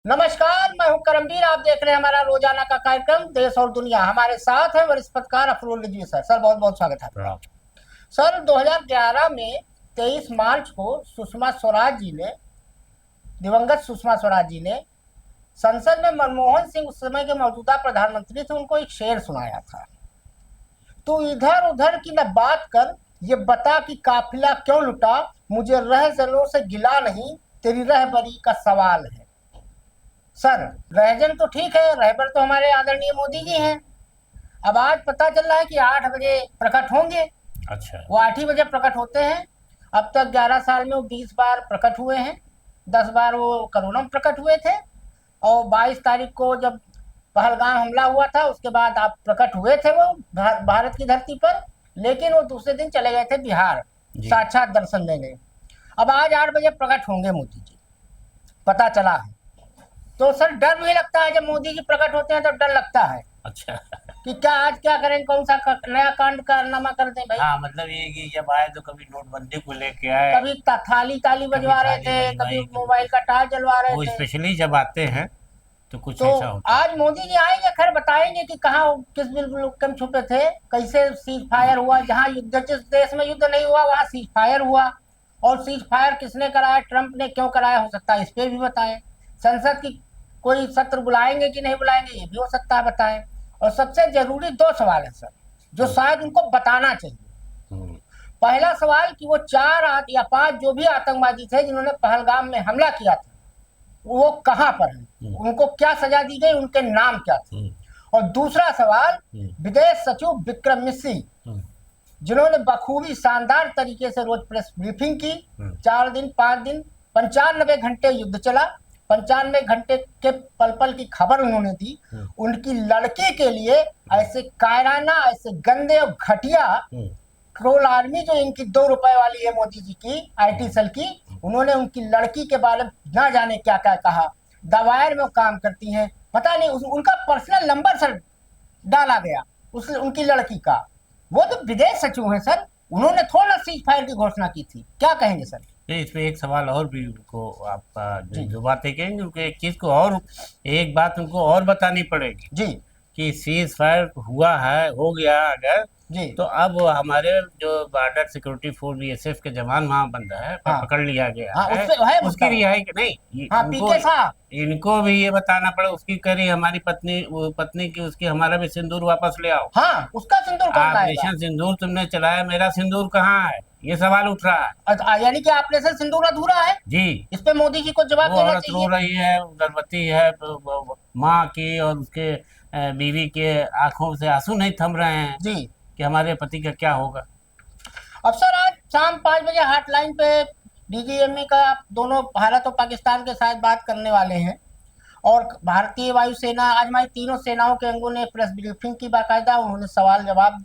नमस्कार, मैं हूं करमवीर। आप देख रहे हैं हमारा रोजाना का कार्यक्रम देश और दुनिया। हमारे साथ है वरिष्ठ पत्रकार अफरोल रिजवी सर। सर बहुत बहुत स्वागत है आपका। सर 2011 में 23 मार्च को सुषमा स्वराज जी ने, दिवंगत सुषमा स्वराज जी ने संसद में मनमोहन सिंह उस समय के मौजूदा प्रधानमंत्री थे, उनको एक शेर सुनाया था। तू इधर उधर की न बात कर, ये बता कि काफिला क्यों लुटा, मुझे रहजनों से गिला नहीं, तेरी रहबरी का सवाल है। सर रहजन तो ठीक है, रहबर तो हमारे आदरणीय मोदी जी हैं। अब आज पता चल रहा है कि 8 बजे प्रकट होंगे। अच्छा। वो 8 ही बजे प्रकट होते हैं। अब तक 11 साल में वो 20 बार प्रकट हुए हैं। 10 बार वो कोरोना में प्रकट हुए थे, और 22 तारीख को जब पहलगाम हमला हुआ था उसके बाद आप प्रकट हुए थे वो भारत की धरती पर। लेकिन वो दूसरे दिन चले गए थे बिहार साक्षात दर्शन देने। अब आज 8 बजे प्रकट होंगे मोदी जी, पता चला है। तो सर डर भी लगता है, जब मोदी जी प्रकट होते हैं तो डर लगता है। अच्छा। कि क्या आज क्या करें, कौन सा नया कांड कारनामा कर दें भाई। हाँ, मतलब ये कि जब आए तो कभी नोटबंदी को लेके आए, कभी थाली ताली बजवा रहे थे, कभी मोबाइल का टाल जलवा रहे वो थे। स्पेशली जब आते हैं तो कुछ तो ऐसा होता है। आज मोदी जी आएंगे, खैर बताएंगे कि कहाँ किस बिल्कुल छुपे थे, कैसे सीज फायर हुआ। जहाँ युद्ध, जिस देश में युद्ध नहीं हुआ वहाँ सीज फायर हुआ, और सीज फायर किसने कराया, ट्रंप ने क्यों कराया, हो सकता है इस पे भी बताएं। संसद की कोई सत्र बुलाएंगे कि नहीं बुलाएंगे, ये भी हो सकता है बताएं। और सबसे जरूरी 2 सवाल है सर, जो शायद उनको बताना चाहिए। हम्म। पहला सवाल कि वो 4 या 5 जो भी आतंकवादी थे जिन्होंने पहलगाम में हमला किया था, वो कहाँ पर हैं, उनको क्या सजा दी गई, उनके नाम क्या थे। और दूसरा सवाल विदेश सचिव विक्रम मिश्री, जिन्होंने बखूबी शानदार तरीके से रोज प्रेस ब्रीफिंग की। 4 दिन 5 दिन 95 घंटे युद्ध चला, 95 घंटे के पल पल की खबर उन्होंने दी। उनकी लड़की के लिए ऐसे कायराना, ऐसे गंदे और घटिया ट्रोल आर्मी जो इनकी 2 रुपए वाली है मोदी जी की IT सेल की, उन्होंने उनकी लड़की के बारे में ना जाने क्या क्या कहा। दवायर में वो काम करती हैं, पता नहीं उनका पर्सनल नंबर सर डाला गया उनकी लड़की का। वो तो विदेश सचिव हैं सर, उन्होंने थोड़ा सीज फायर की घोषणा की थी। क्या कहेंगे सर? इसमें एक सवाल और भी उनको, आपका जो बातें कहेंगे उनको एक चीज को और, एक बात उनको और बतानी पड़ेगी जी कि सीज फायर हुआ है, हो गया अगर जी, तो अब हमारे जो बॉर्डर सिक्योरिटी फोर्स BSF के जवान वहाँ बंदा है, हाँ, पकड़ लिया गया हाँ, है, उसकी रिहाई नहीं। हाँ, पीके साहब, इनको भी ये बताना पड़े, उसकी करी हमारी पत्नी, वो पत्नी की उसकी, हमारा भी सिंदूर वापस ले आओ। हाँ, उसका सिंदूर कौन लाएगा? ऑपरेशन सिंदूर तुमने चलाया, मेरा सिंदूर कहाँ है, ये सवाल उठ रहा है। यानी कि ऑपरेशन सिंदूर अधूरा है जी। इस पे मोदी जी को जवाब देना औरत रो चाहिए। रही है, गर्भवती है, माँ की और उसके बीवी के आंखों से आंसू नहीं थम रहे हैं जी कि हमारे पति का क्या होगा। अब सर आज शाम 5 बजे हॉटलाइन पे DGMA का दोनों भारत और पाकिस्तान के साथ बात करने वाले हैं। और भारतीय वायुसेना, आज हमारी तीनों सेनाओं के अंगों ने प्रेस ब्रीफिंग की बाकायदा, उन्होंने सवाल जवाब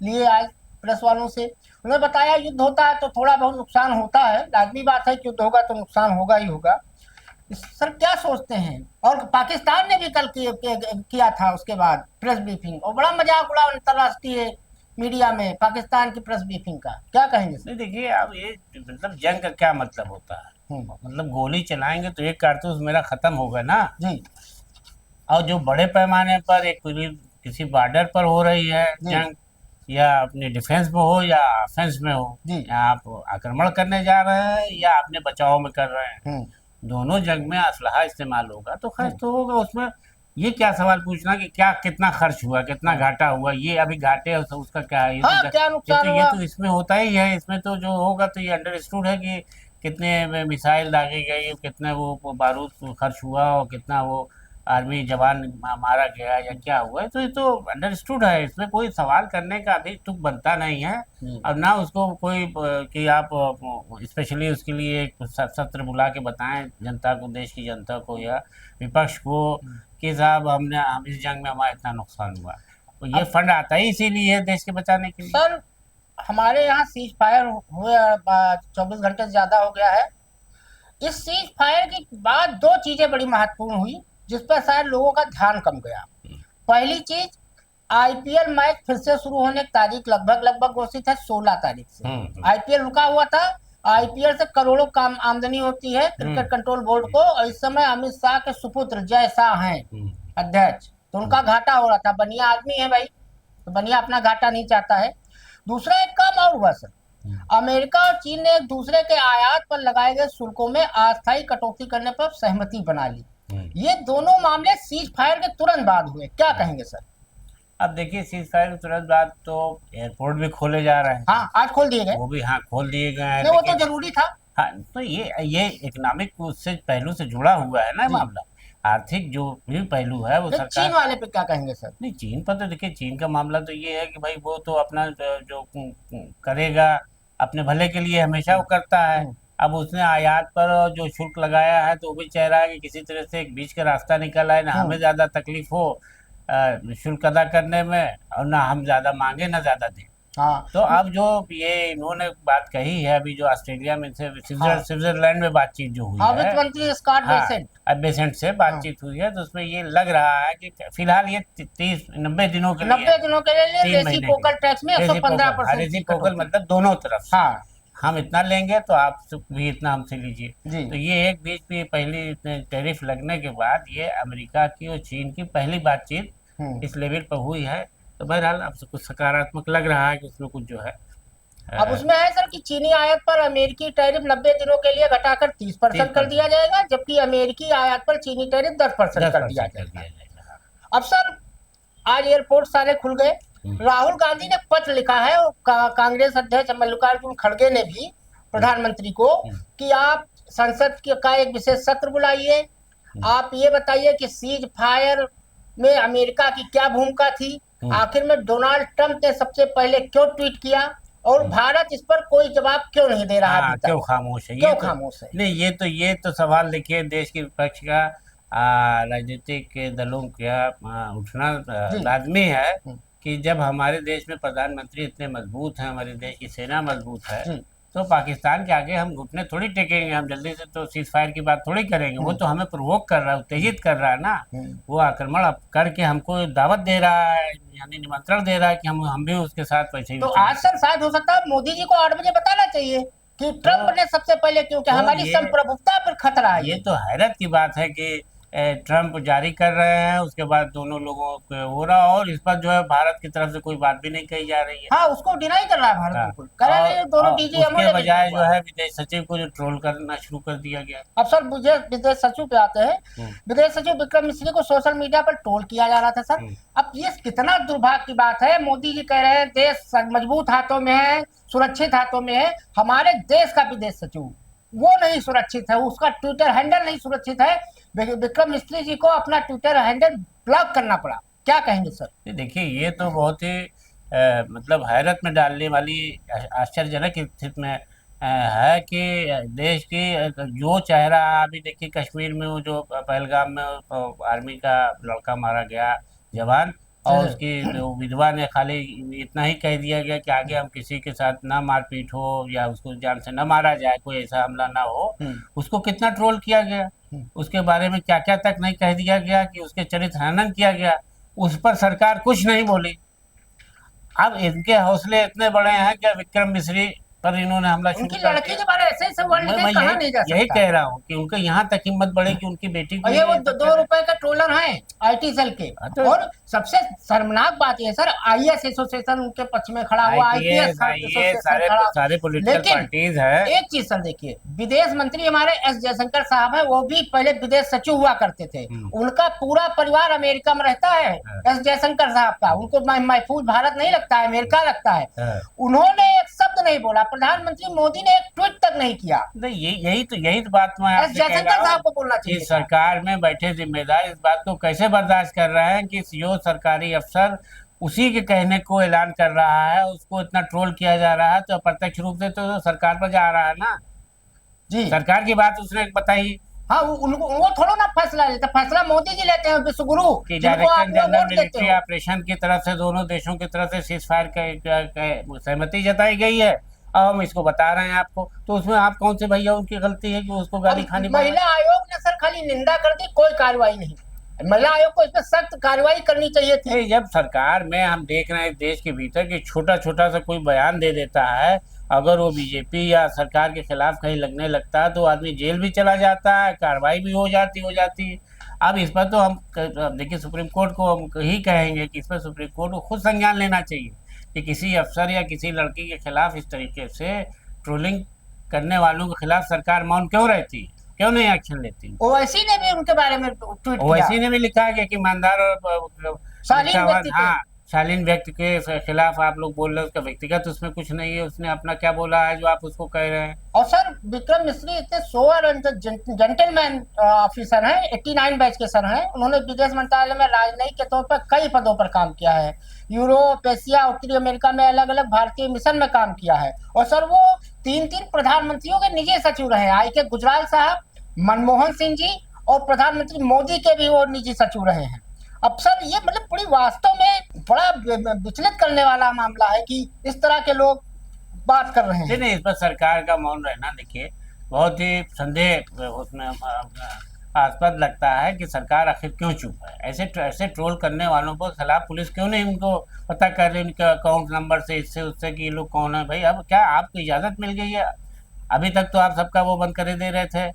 लिए आज प्रेस वालों से। उन्होंने बताया युद्ध होता है तो थोड़ा बहुत नुकसान होता है, लाजमी बात है कि युद्ध होगा तो नुकसान होगा ही होगा। सर क्या सोचते हैं? और पाकिस्तान ने भी कल किया था उसके बाद प्रेस ब्रीफिंग, और बड़ा मजाक उड़ा अंतरराष्ट्रीय मीडिया में पाकिस्तान की प्रेस ब्रीफिंग का। क्या कहेंगे सर? नहीं, देखिए अब ये मतलब जंग का क्या मतलब होता है, मतलब गोली चलाएंगे तो एक कारतूस मेरा खत्म होगा ना जी। और जो बड़े पैमाने पर एक किसी बॉर्डर पर हो रही है जंग, या अपने डिफेंस में हो या ऑफेंस में हो, या आप आक्रमण करने जा रहे हैं या अपने बचाव में कर रहे हैं, दोनों जंग में असलहा इस्तेमाल होगा तो खर्च तो होगा। उसमें ये क्या सवाल पूछना कि क्या कितना खर्च हुआ, कितना घाटा हुआ, ये अभी घाटे है तो उसका क्या है, हाँ, क्या नुकसान ये तो इसमें होता ही है। इसमें तो जो होगा तो ये अंडरस्टूड है कि कितने मिसाइल दागी गई, कितने वो बारूद खर्च हुआ और कितना वो आर्मी जवान मारा गया या क्या हुआ है, तो ये तो अंडरस्टूड है। इसमें कोई सवाल करने का अभी तुक बनता नहीं है। अब ना उसको कोई कि आप स्पेशली उसके लिए एक सत्र बुला के बताएं जनता को, देश की जनता को या विपक्ष को कि साहब हम इस जंग में हमारा इतना नुकसान हुआ। तो ये फंड आता ही इसीलिए है, देश के बचाने के लिए। सर हमारे यहाँ सीज फायर हुए 24 घंटे से ज्यादा हो गया है। इस सीज फायर के बाद 2 चीजें बड़ी महत्वपूर्ण हुई जिस पर शायद लोगों का ध्यान कम गया। पहली चीज, IPL मैच फिर से शुरू होने की तारीख लगभग घोषित है 16 तारीख से। IPL रुका हुआ था, आईपीएल से करोड़ों काम आमदनी होती है क्रिकेट कंट्रोल बोर्ड को, और इस समय अमित शाह के सुपुत्र जय शाह हैं अध्यक्ष, तो उनका घाटा हो रहा था। बनिया आदमी है भाई, तो बनिया अपना घाटा नहीं चाहता है। दूसरा एक काम और हुआ सर, अमेरिका और चीन ने एक दूसरे के आयात पर लगाए गए शुल्कों में अस्थायी कटौती करने पर सहमति बना ली। ये दोनों मामले सीज फायर के तुरंत बाद हुए, क्या कहेंगे सर? अब देखिए, सीज फायर के तुरंत बाद तो एयरपोर्ट भी खोले जा रहे हैं। हाँ, आज खोल दिए गए, वो भी हाँ खोल दिए गए हैं, नहीं वो तो लेकिन जरूरी था। हाँ, तो ये इकोनॉमिक उससे पहलू से जुड़ा हुआ है ना मामला। आर्थिक जो भी पहलू है वो तो सरकार। चीन वाले पे क्या कहेंगे सर? नहीं, चीन पर तो देखिए, चीन का मामला तो ये है कि भाई वो तो अपना जो करेगा अपने भले के लिए, हमेशा वो करता है। अब उसने आयात पर जो शुल्क लगाया है तो वो भी चाह रहा है कि किसी तरह से एक बीच का रास्ता निकल आए, ना हमें ज्यादा तकलीफ हो शुल्क अदा करने में, और ना हम ज्यादा मांगे ना ज्यादा दें। हाँ, तो अब जो ये इन्होंने बात कही है अभी, जो ऑस्ट्रेलिया में से स्विट्जरलैंड में बातचीत जो हुई हाँ, है, वित्त मंत्री स्कॉट बेसेंट, अब बेसेंट से बातचीत हुई है, तो उसमें ये लग रहा है कि फिलहाल ये 90 दिनों के लिए, 90 दिनों के लिए 3 महीने रेसिप्रोकल टैक्स में 115% रेसिप्रोकल मतलब दोनों तरफ से। हाँ हम इतना लेंगे तो आप भी इतना हमसे लीजिए। जी। तो ये एक बीच में पहली टैरिफ लगने के बाद ये अमेरिका की और चीन की पहली बातचीत इस लेवल पर हुई है। तो बहरहाल अब कुछ सकारात्मक लग रहा है कि उसमें कुछ जो है। अब उसमें है सर कि चीनी आयात पर अमेरिकी टैरिफ 90 दिनों के लिए घटाकर 30% कर दिया जाएगा, जबकि अमेरिकी आयात पर चीनी टैरिफ 10% कर दिया जाएगा। अब सर आज एयरपोर्ट सारे खुल गए। राहुल गांधी ने पत्र लिखा है, और कांग्रेस अध्यक्ष मल्लिकार्जुन खड़गे ने भी प्रधानमंत्री को, कि आप संसद का एक विशेष सत्र बुलाइए, आप ये बताइए कि सीज फायर में अमेरिका की क्या भूमिका थी, आखिर में डोनाल्ड ट्रंप ने सबसे पहले क्यों ट्वीट किया, और भारत इस पर कोई जवाब क्यों नहीं दे रहा है, क्यों खामोश है, क्यों खामोश है? नहीं, ये तो सवाल देखिए देश के विपक्ष का, राजनीतिक दलों का उठना लाजमी है कि जब हमारे देश में प्रधानमंत्री इतने मजबूत हैं, हमारे देश की सेना मजबूत है, तो पाकिस्तान के आगे हम घुटने थोड़ी टेकेंगे, हम जल्दी से तो सीज फायर की बात थोड़ी करेंगे। वो तो हमें प्रोवोक कर रहा है, उत्तेजित कर रहा है ना, वो आक्रमण अब करके हमको दावत दे रहा है, यानी निमंत्रण दे रहा है कि हम भी उसके साथ वैसे ही। तो आज सर शायद हो सकता है मोदी जी को 8 बजे बताना चाहिए कि ट्रंप ने सबसे पहले, क्योंकि हमारी संप्रभुता पर खतरा है। ये तो हैरत की बात है कि ट्रंप जारी कर रहे हैं, उसके बाद दोनों लोगों को हो रहा, और इस पर जो है भारत की तरफ से कोई बात भी नहीं कही जा रही है। हाँ, उसको डिनाई कर रहा है भारत, बिल्कुल कर रहा है। दोनों डीजी उसके बजाय जो है विदेश सचिव को जो ट्रोल करना शुरू कर दिया गया। अब सर मुझे विदेश सचिव पे आते हैं। विदेश सचिव विक्रम मिश्री को सोशल मीडिया पर ट्रोल किया जा रहा था सर। अब ये कितना दुर्भाग्य की बात है, मोदी जी कह रहे हैं देश मजबूत हाथों में है, सुरक्षित हाथों में है, हमारे देश का विदेश सचिव वो नहीं सुरक्षित है, उसका ट्विटर हैंडल नहीं सुरक्षित है। विक्रम मिस्त्री जी को अपना ट्विटर हैंडल ब्लॉक करना पड़ा, क्या कहेंगे सर? देखिए, ये तो बहुत ही मतलब हैरत में डालने वाली, आश्चर्यजनक स्थिति में है कि देश की जो चेहरा, अभी देखिए कश्मीर में वो जो पहलगाम में आर्मी का लड़का मारा गया जवान, और उसकी विधवा ने खाली इतना ही कह दिया गया कि आगे हम किसी के साथ ना मारपीट हो या उसको जान से न मारा जाए, कोई ऐसा हमला ना हो। उसको कितना ट्रोल किया गया, उसके बारे में क्या क्या तक नहीं कह दिया गया, कि उसके चरित्र हनन किया गया, उस पर सरकार कुछ नहीं बोली। अब इनके हौसले इतने बड़े हैं कि विक्रम मिश्री पर इन्होंने हमला शुरू कर दिया। लड़की के बारे ऐसे सब वर्ड लिखे कहां नहीं जा सकता। यही कह रहा हूँ कि उनका यहाँ तक हिम्मत बढ़े कि उनकी बेटी को, ये वो 2 रुपए का ट्रोलर है आईटी सेल के। और सबसे शर्मनाक बात ये सर, आईएएस एसोसिएशन उनके पक्ष में खड़ा हुआ, आईपीएस सारे पॉलिटिकल पार्टीज है। एक चीज सर देखिए, विदेश मंत्री हमारे एस जयशंकर साहब है, वो भी पहले विदेश सचिव हुआ करते थे, उनका पूरा परिवार अमेरिका में रहता है। एस जयशंकर साहब का, उनको महफूज भारत नहीं लगता है, अमेरिका लगता है। उन्होंने एक शब्द नहीं बोला, प्रधानमंत्री मोदी ने एक ट्वीट तक नहीं किया। यही तो बात मैं आपसे कह रहा हूं, साहब को बोलना चाहिए। सरकार में बैठे जिम्मेदार इस बात को कैसे बर्दाश्त कर रहे हैं कि जो सरकारी अफसर उसी के कहने को ऐलान कर रहा है, उसको इतना ट्रोल किया जा रहा है, तो अप्रत्यक्ष रूप से तो सरकार पर जा रहा है ना जी। सरकार की बात उसने बताई। हाँ, वो थोड़ा ना फैसला लेते, फैसला मोदी जी लेते हैं, विश्वगुरु डायरेक्टर जनरल मिलिट्री ऑपरेशन की तरफ से दोनों देशों की तरफ से सीज फायर का सहमति जताई गई है, अब हम इसको बता रहे हैं आपको, तो उसमें आप कौन से भैया उनकी गलती है कि उसको गाली खानी? महिला आयोग ने सर खाली निंदा कर दी, कोई कार्रवाई नहीं। महिला आयोग को इस पर सख्त कार्रवाई करनी चाहिए थी। जब सरकार में हम देख रहे हैं देश के भीतर कि छोटा छोटा सा कोई बयान दे देता है अगर वो बीजेपी या सरकार के खिलाफ कहीं लगने लगता है तो आदमी जेल भी चला जाता है, कार्रवाई भी हो जाती है। अब इस पर तो हम देखिए सुप्रीम कोर्ट को हम ही कहेंगे कि इस पर सुप्रीम कोर्ट को खुद संज्ञान लेना चाहिए कि किसी अफसर या किसी लड़की के खिलाफ इस तरीके से ट्रोलिंग करने वालों के खिलाफ सरकार मौन क्यों रहती है, क्यों नहीं एक्शन लेती। ओवैसी ने भी उनके बारे में ट्वीट किया। ओवैसी ने भी लिखा गया कि ईमानदार और शालीन निष्ठावान, व्यक्ति थे। हाँ, शालीन व्यक्ति के खिलाफ आप लोग बोल रहे हैं, उसका व्यक्तिगत उसमें कुछ नहीं है, उसने अपना क्या बोला है जो आप उसको कह रहे हैं। और सर विक्रम मिश्री इतने सोवर एंड जेंटलमैन ऑफिसर हैं, 89 बैच के सर हैं। उन्होंने विदेश मंत्रालय में राजनयिक के तौर पर कई पदों पर काम किया है। यूरोप, एशिया, उत्तरी अमेरिका में अलग अलग भारतीय मिशन में काम किया है। और सर वो 3 प्रधानमंत्रियों के निजी सचिव रहे, आई के गुजराल साहब, मनमोहन सिंह जी और प्रधानमंत्री मोदी के भी वो निजी सचिव रहे हैं। अब सर ये मतलब पूरी वास्तव में बड़ा विचलित करने वाला मामला है कि इस तरह के लोग बात कर रहे हैं। नहीं, इस पर सरकार का मौन रहना देखिए बहुत ही संदेह उसमें आस्पद लगता है कि सरकार आखिर क्यों चुप है। ऐसे ट्रोल करने वालों के खिलाफ पुलिस क्यों नहीं उनको पता कर रही, उनके अकाउंट नंबर से, इससे उससे कि ये लोग कौन है। भाई अब क्या आपको इजाज़त मिल गई है? अभी तक तो आप सबका वो बंद कर दे रहे थे,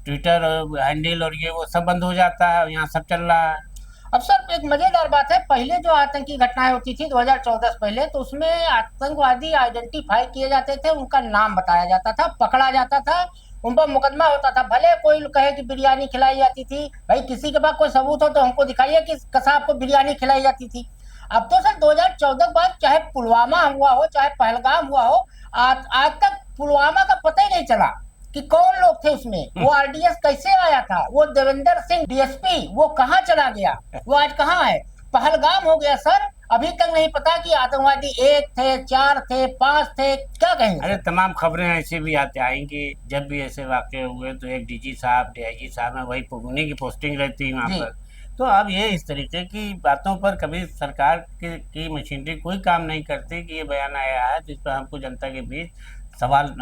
ट्विटर हैंडल और ये वो सब बंद हो जाता है, यहाँ सब चल रहा है। अब सर एक मजेदार बात है, पहले जो आतंकी घटनाएं होती थी 2014 से पहले, तो उसमें आतंकवादी आइडेंटिफाई किए जाते थे, उनका नाम बताया जाता था, पकड़ा जाता था, उन पर मुकदमा होता था। भले कोई कहे कि बिरयानी खिलाई जाती थी, भाई किसी के पास कोई सबूत हो तो हमको दिखाइए कि कसाब को बिरयानी खिलाई जाती थी। अब तो सर 2014 के बाद चाहे पुलवामा हुआ हो, चाहे पहलगाम हुआ हो, आज तक पुलवामा का पता ही नहीं चला कि कौन लोग थे उसमें, वो आरडीएस कैसे आया था, वो देवेंद्र सिंह डीएसपी वो कहाँ चला गया, वो आज कहाँ है। पहलगाम हो गया सर, अभी तक नहीं पता कि आतंकवादी 1 थे, 4 थे, 5 थे, क्या कहेंगे। अरे तमाम खबरें ऐसे भी आते आएंगी, जब भी ऐसे वाक़े हुए तो एक डीजी साहब, डीआईजी साहब में वही उन्हीं की पोस्टिंग रहती है वहाँ पर। तो अब ये इस तरीके की बातों पर कभी सरकार की मशीनरी कोई काम नहीं करती कि ये बयान आया है जिस पर हमको जनता के बीच सवाल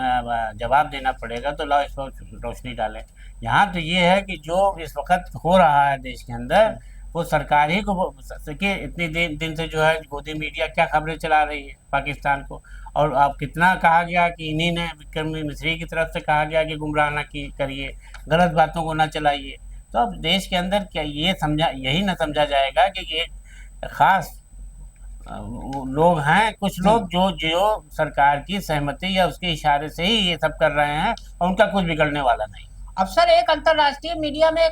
जवाब देना पड़ेगा, तो लाओ इस पर रोशनी डालें। यहाँ तो ये है कि जो इस वक्त हो रहा है देश के अंदर, वो सरकार ही को देखिए इतनी दिन से जो है गोदी मीडिया क्या खबरें चला रही है पाकिस्तान को। और अब कितना कहा गया कि इन्हीं ने, विक्रम मिश्री की तरफ से कहा गया कि गुमराह ना करिए, गलत बातों को ना चलाइए। तो अब देश के अंदर क्या यही ना समझा जाएगा कि एक खास लोग हैं, कुछ लोग जो सरकार की सहमति या उसके इशारे से ही ये सब कर रहे हैं और उनका कुछ बिगड़ने वाला नहीं। अब सर एक अंतरराष्ट्रीय मीडिया में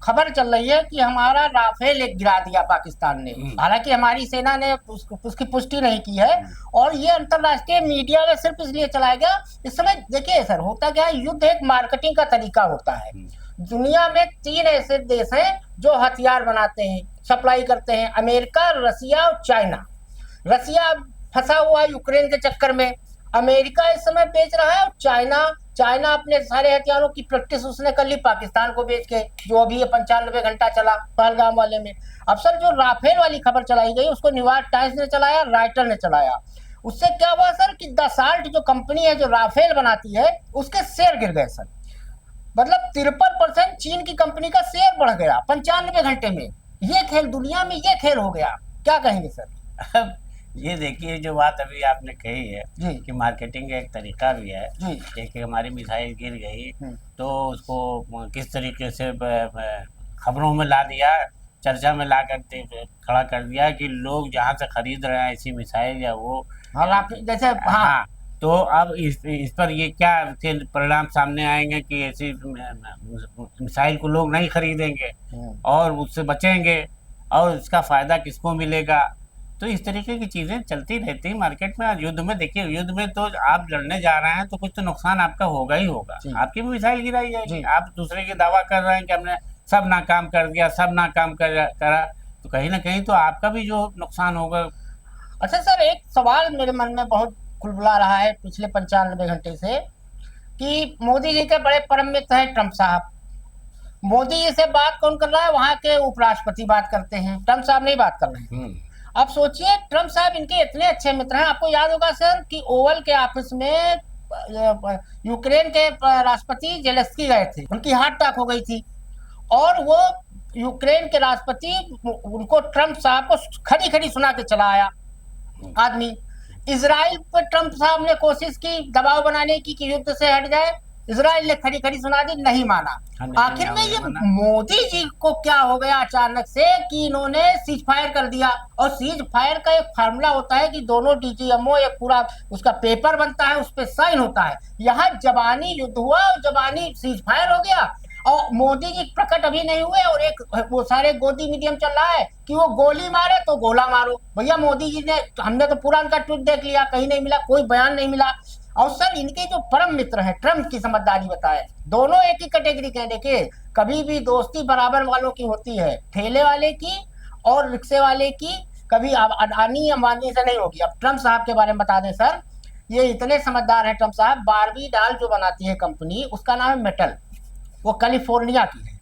खबर चल रही है कि हमारा राफेल एक गिरा दिया पाकिस्तान ने, हालांकि हमारी सेना ने उसकी पुष्टि नहीं की है, और ये अंतरराष्ट्रीय मीडिया में सिर्फ इसलिए चलाया गया। इस समय देखिए सर होता क्या है, युद्ध एक मार्केटिंग का तरीका होता है। दुनिया में 3 ऐसे देश हैं जो हथियार बनाते हैं, सप्लाई करते हैं, अमेरिका, रसिया और चाइना। रसिया फंसा हुआ है यूक्रेन के चक्कर में, अमेरिका इस समय बेच रहा है, और चाइना अपने सारे हथियारों की प्रैक्टिस उसने कर ली पाकिस्तान को बेच के, जो अभी ये 95 घंटा चला पहलगाम वाले में। अब सर जो राफेल वाली खबर चलाई गई उसको न्यूयॉर्क टाइम्स ने चलाया, राइटर ने चलाया। उससे क्या हुआ सर कि दसाल्ट जो कंपनी है जो राफेल बनाती है उसके शेयर गिर गए सर। मतलब 53% चीन की कंपनी का शेयर बढ़ गया 95 घंटे में। ये खेल दुनिया में, ये खेल हो गया, क्या कहेंगे सर। अब ये देखिए जो बात अभी आपने कही है कि मार्केटिंग का एक तरीका भी है। एक हमारी मिसाइल गिर गई तो उसको किस तरीके से खबरों में ला दिया, चर्चा में ला कर खड़ा कर दिया कि लोग जहाँ से खरीद रहे हैं ऐसी मिसाइल या वो जैसे हाँ। तो अब इस पर ये क्या परिणाम सामने आएंगे कि ऐसी मिसाइल को लोग नहीं खरीदेंगे और उससे बचेंगे, और इसका फायदा किसको मिलेगा। तो इस तरीके की चीजें चलती रहती है मार्केट में। युद्ध में देखिए, युद्ध में तो आप लड़ने जा रहे हैं तो कुछ तो नुकसान आपका होगा ही होगा, आपकी भी मिसाइल गिराई जाएगी। आप दूसरे की दावा कर रहे हैं कि हमने सब नाकाम कर दिया, सब नाकाम करा, तो कहीं ना कहीं तो आपका भी जो नुकसान होगा। अच्छा सर एक सवाल मेरे मन में बहुत खुलबुला रहा है पिछले 95 घंटे से, कि मोदी जी के बड़े परम मित्र हैं ट्रंप साहब। मोदी जी से बात कौन कर रहा है, वहां के उपराष्ट्रपति बात करते हैं, ट्रंप साहब नहीं बात कर रहे हैं। अब सोचिए ट्रंप साहब इनके इतने अच्छे मित्र हैं। आपको याद होगा सर कि ओवल के ऑफिस में यूक्रेन के राष्ट्रपति जेलेंस्की गए थे, उनकी हार्ट अटैक हो गई थी, और वो यूक्रेन के राष्ट्रपति उनको ट्रंप साहब को खड़ी खड़ी सुना के चला आया आदमी। इजराइल पर ट्रंप साहब ने कोशिश की दबाव बनाने की कि युद्ध से हट जाए, इजराइल ने खड़ी खड़ी सुना दी, नहीं माना। आखिर में ये मोदी जी को क्या हो गया अचानक से कि इन्होंने सीज फायर कर दिया। और सीज फायर का एक फार्मूला होता है कि दोनों डीजीएमओ एक पूरा उसका पेपर बनता है, उस पर साइन होता है। यहाँ जबानी युद्ध हुआ और जबानी सीज फायर हो गया और मोदी जी प्रकट अभी नहीं हुए और एक वो सारे गोदी मीडियम चल रहा है कि वो गोली मारे तो गोला मारो। भैया मोदी जी ने, हमने तो पूरा उनका ट्वीट देख लिया, कहीं नहीं मिला, कोई बयान नहीं मिला। और सर इनके जो परम मित्र हैं ट्रम्प की समझदारी बताए, दोनों एक ही कैटेगरी के। देखिए कभी भी दोस्ती बराबर वालों की होती है, ठेले वाले की और रिक्शे वाले की, कभी अडानी अंबानी से नहीं होगी। अब ट्रम्प साहब के बारे में बता दें सर, ये इतने समझदार हैं ट्रम्प साहब। बारबी डाल जो बनाती है कंपनी, उसका नाम है मेटल, वो कैलिफोर्निया की है।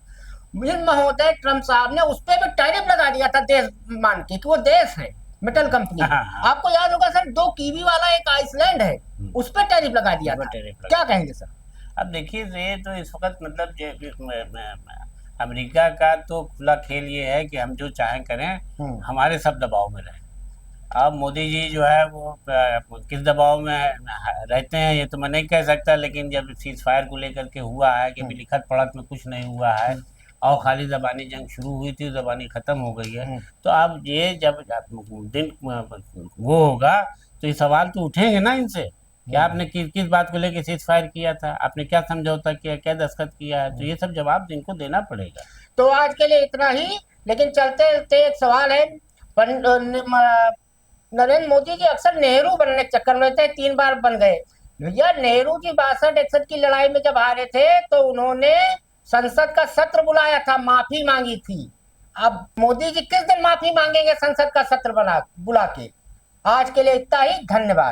महोदय ट्रम्प साहब ने उस पर भी टैरिफ लगा दिया था देश मान के कि वो देश है मेटल कंपनी। आपको याद होगा सर, 2 कीवी वाला एक आइसलैंड है, उस पर टैरिफ लगा दिया था। क्या कहेंगे सर? अब देखिए ये तो इस वक्त मतलब अमेरिका का तो खुला खेल ये है कि हम जो चाहें करें, हमारे सब दबाव में रहें। अब मोदी जी जो है वो किस दबाव में रहते हैं ये तो मैं नहीं कह सकता, लेकिन जब सीज फायर को लेकर के हुआ है कि अभी लिखत पढ़त में कुछ नहीं हुआ है और खाली ज़बानी जंग शुरू हुई थी, ज़बानी ख़त्म हो गई है, तो अब ये जब दिन वो होगा तो ये सवाल तो उठेंगे ना इनसे कि आपने किस बात को लेकर सीज फायर किया था, आपने क्या समझौता किया, क्या दस्तखत किया है, तो ये सब जवाब इनको देना पड़ेगा। तो आज के लिए इतना ही, लेकिन चलते चलते एक सवाल है। नरेंद्र मोदी जी अक्सर नेहरू बनने के चक्कर में थे, 3 बार बन गए। भैया नेहरू जी 62-61 की लड़ाई में जब हारे थे तो उन्होंने संसद का सत्र बुलाया था, माफी मांगी थी। अब मोदी जी किस दिन माफी मांगेंगे संसद का सत्र बुला के? आज के लिए इतना ही, धन्यवाद।